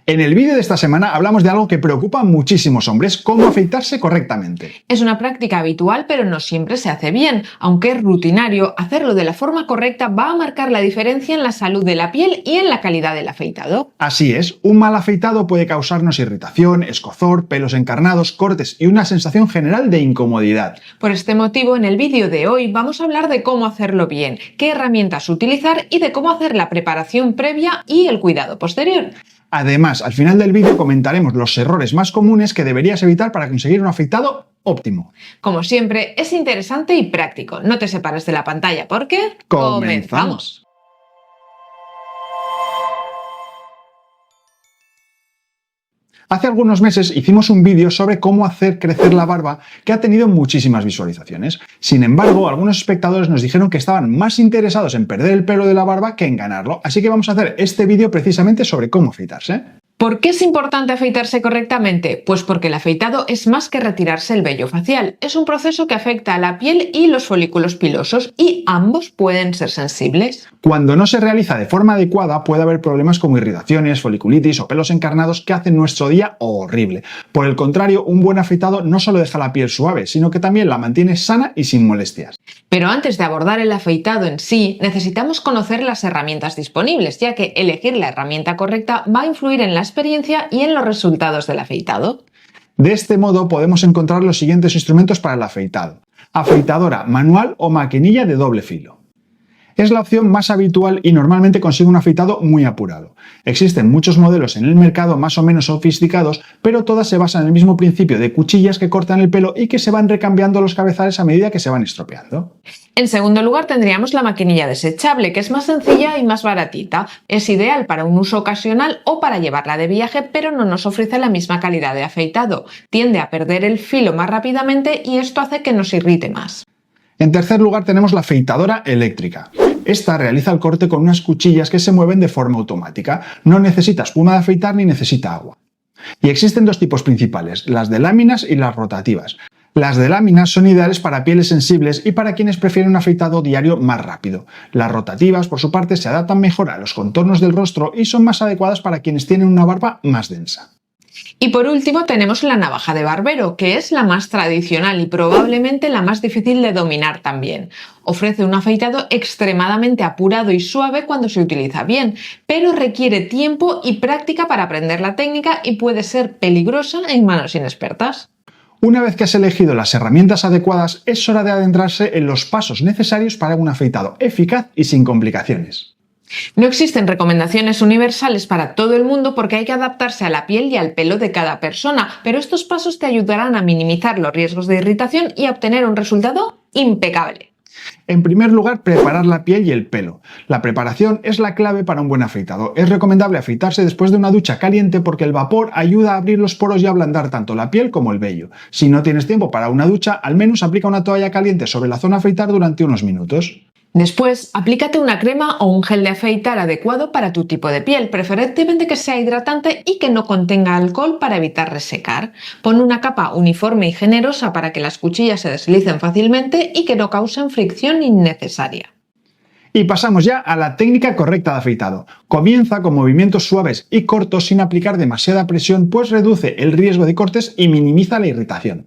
En el vídeo de esta semana hablamos de algo que preocupa a muchísimos hombres, cómo afeitarse correctamente. Es una práctica habitual, pero no siempre se hace bien. Aunque es rutinario, hacerlo de la forma correcta va a marcar la diferencia en la salud de la piel y en la calidad del afeitado. Así es, un mal afeitado puede causarnos irritación, escozor, pelos encarnados, cortes y una sensación general de incomodidad. Por este motivo, en el vídeo de hoy vamos a hablar de cómo hacerlo bien, qué herramientas utilizar y de cómo hacer la preparación previa y el cuidado posterior. Además, al final del vídeo comentaremos los errores más comunes que deberías evitar para conseguir un afeitado óptimo. Como siempre, es interesante y práctico. No te separes de la pantalla porque ¡comenzamos! Hace algunos meses hicimos un vídeo sobre cómo hacer crecer la barba que ha tenido muchísimas visualizaciones. Sin embargo, algunos espectadores nos dijeron que estaban más interesados en perder el pelo de la barba que en ganarlo, así que vamos a hacer este vídeo precisamente sobre cómo afeitarse. ¿Por qué es importante afeitarse correctamente? Pues porque el afeitado es más que retirarse el vello facial. Es un proceso que afecta a la piel y los folículos pilosos y ambos pueden ser sensibles. Cuando no se realiza de forma adecuada puede haber problemas como irritaciones, foliculitis o pelos encarnados que hacen nuestro día horrible. Por el contrario, un buen afeitado no solo deja la piel suave, sino que también la mantiene sana y sin molestias. Pero antes de abordar el afeitado en sí, necesitamos conocer las herramientas disponibles, ya que elegir la herramienta correcta va a influir en la experiencia y en los resultados del afeitado. De este modo podemos encontrar los siguientes instrumentos para el afeitado: afeitadora manual o maquinilla de doble filo. Es la opción más habitual y normalmente consigue un afeitado muy apurado. Existen muchos modelos en el mercado más o menos sofisticados, pero todas se basan en el mismo principio de cuchillas que cortan el pelo y que se van recambiando los cabezales a medida que se van estropeando. En segundo lugar tendríamos la maquinilla desechable, que es más sencilla y más baratita. Es ideal para un uso ocasional o para llevarla de viaje, pero no nos ofrece la misma calidad de afeitado. Tiende a perder el filo más rápidamente y esto hace que nos irrite más. En tercer lugar tenemos la afeitadora eléctrica. Esta realiza el corte con unas cuchillas que se mueven de forma automática. No necesita espuma de afeitar ni necesita agua. Y existen dos tipos principales, las de láminas y las rotativas. Las de láminas son ideales para pieles sensibles y para quienes prefieren un afeitado diario más rápido. Las rotativas, por su parte, se adaptan mejor a los contornos del rostro y son más adecuadas para quienes tienen una barba más densa. Y por último tenemos la navaja de barbero, que es la más tradicional y probablemente la más difícil de dominar también. Ofrece un afeitado extremadamente apurado y suave cuando se utiliza bien, pero requiere tiempo y práctica para aprender la técnica y puede ser peligrosa en manos inexpertas. Una vez que has elegido las herramientas adecuadas, es hora de adentrarse en los pasos necesarios para un afeitado eficaz y sin complicaciones. No existen recomendaciones universales para todo el mundo porque hay que adaptarse a la piel y al pelo de cada persona, pero estos pasos te ayudarán a minimizar los riesgos de irritación y a obtener un resultado impecable. En primer lugar, preparar la piel y el pelo. La preparación es la clave para un buen afeitado. Es recomendable afeitarse después de una ducha caliente porque el vapor ayuda a abrir los poros y a ablandar tanto la piel como el vello. Si no tienes tiempo para una ducha, al menos aplica una toalla caliente sobre la zona a afeitar durante unos minutos. Después, aplícate una crema o un gel de afeitar adecuado para tu tipo de piel, preferentemente que sea hidratante y que no contenga alcohol para evitar resecar. Pon una capa uniforme y generosa para que las cuchillas se deslicen fácilmente y que no causen fricción innecesaria. Y pasamos ya a la técnica correcta de afeitado. Comienza con movimientos suaves y cortos sin aplicar demasiada presión, pues reduce el riesgo de cortes y minimiza la irritación.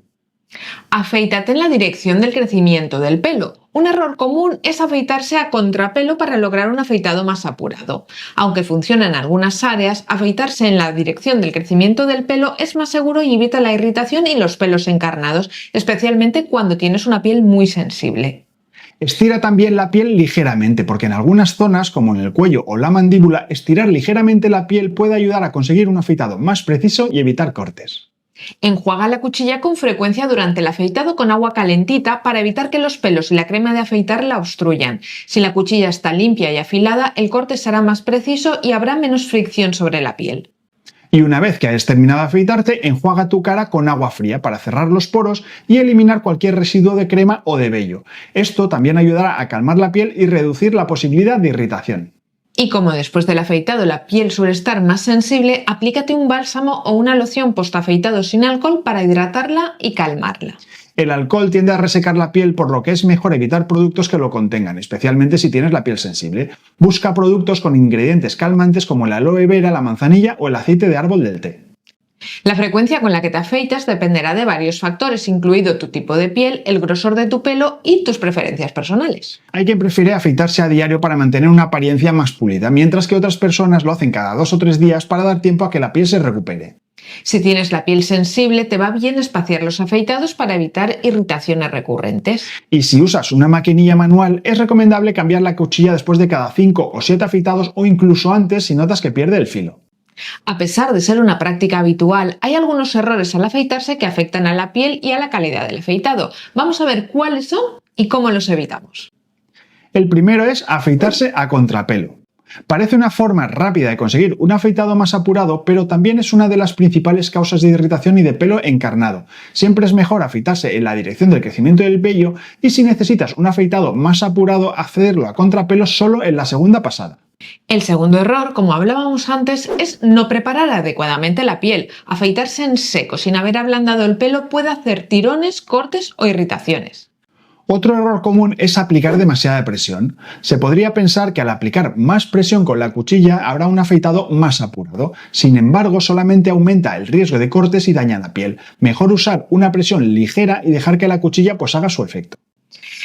Afeítate en la dirección del crecimiento del pelo. Un error común es afeitarse a contrapelo para lograr un afeitado más apurado. Aunque funciona en algunas áreas, afeitarse en la dirección del crecimiento del pelo es más seguro y evita la irritación y los pelos encarnados, especialmente cuando tienes una piel muy sensible. Estira también la piel ligeramente, porque en algunas zonas, como en el cuello o la mandíbula, estirar ligeramente la piel puede ayudar a conseguir un afeitado más preciso y evitar cortes. Enjuaga la cuchilla con frecuencia durante el afeitado con agua calentita para evitar que los pelos y la crema de afeitar la obstruyan. Si la cuchilla está limpia y afilada, el corte será más preciso y habrá menos fricción sobre la piel. Y una vez que hayas terminado de afeitarte, enjuaga tu cara con agua fría para cerrar los poros y eliminar cualquier residuo de crema o de vello. Esto también ayudará a calmar la piel y reducir la posibilidad de irritación. Y como después del afeitado la piel suele estar más sensible, aplícate un bálsamo o una loción postafeitado sin alcohol para hidratarla y calmarla. El alcohol tiende a resecar la piel, por lo que es mejor evitar productos que lo contengan, especialmente si tienes la piel sensible. Busca productos con ingredientes calmantes como el aloe vera, la manzanilla o el aceite de árbol del té. La frecuencia con la que te afeitas dependerá de varios factores, incluido tu tipo de piel, el grosor de tu pelo y tus preferencias personales. Hay quien prefiere afeitarse a diario para mantener una apariencia más pulida, mientras que otras personas lo hacen cada 2 o 3 días para dar tiempo a que la piel se recupere. Si tienes la piel sensible, te va bien espaciar los afeitados para evitar irritaciones recurrentes. Y si usas una maquinilla manual, es recomendable cambiar la cuchilla después de cada 5 o 7 afeitados o incluso antes si notas que pierde el filo. A pesar de ser una práctica habitual, hay algunos errores al afeitarse que afectan a la piel y a la calidad del afeitado. Vamos a ver cuáles son y cómo los evitamos. El primero es afeitarse a contrapelo. Parece una forma rápida de conseguir un afeitado más apurado, pero también es una de las principales causas de irritación y de pelo encarnado. Siempre es mejor afeitarse en la dirección del crecimiento del vello y si necesitas un afeitado más apurado, hacerlo a contrapelo solo en la segunda pasada. El segundo error, como hablábamos antes, es no preparar adecuadamente la piel. Afeitarse en seco sin haber ablandado el pelo puede hacer tirones, cortes o irritaciones. Otro error común es aplicar demasiada presión. Se podría pensar que al aplicar más presión con la cuchilla habrá un afeitado más apurado. Sin embargo, solamente aumenta el riesgo de cortes y daña la piel. Mejor usar una presión ligera y dejar que la cuchilla haga su efecto.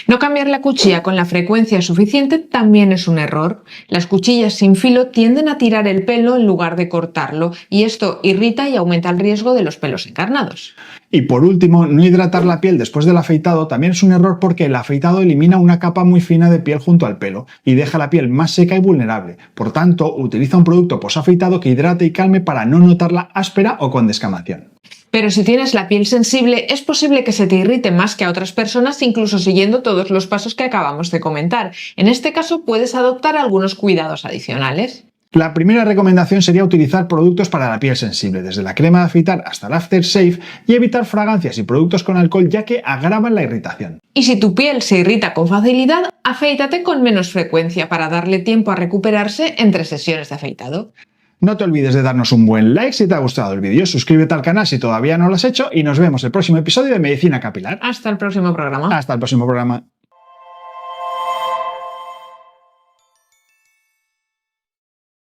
No cambiar la cuchilla con la frecuencia suficiente también es un error. Las cuchillas sin filo tienden a tirar el pelo en lugar de cortarlo y esto irrita y aumenta el riesgo de los pelos encarnados. Y por último, no hidratar la piel después del afeitado también es un error porque el afeitado elimina una capa muy fina de piel junto al pelo y deja la piel más seca y vulnerable. Por tanto, utiliza un producto posafeitado que hidrate y calme para no notarla áspera o con descamación. Pero si tienes la piel sensible, es posible que se te irrite más que a otras personas, incluso siguiendo todos los pasos que acabamos de comentar. En este caso, puedes adoptar algunos cuidados adicionales. La primera recomendación sería utilizar productos para la piel sensible, desde la crema de afeitar hasta el aftershave, y evitar fragancias y productos con alcohol ya que agravan la irritación. Y si tu piel se irrita con facilidad, afeítate con menos frecuencia para darle tiempo a recuperarse entre sesiones de afeitado. No te olvides de darnos un buen like si te ha gustado el vídeo, suscríbete al canal si todavía no lo has hecho y nos vemos el próximo episodio de Medicina Capilar. Hasta el próximo programa. Hasta el próximo programa.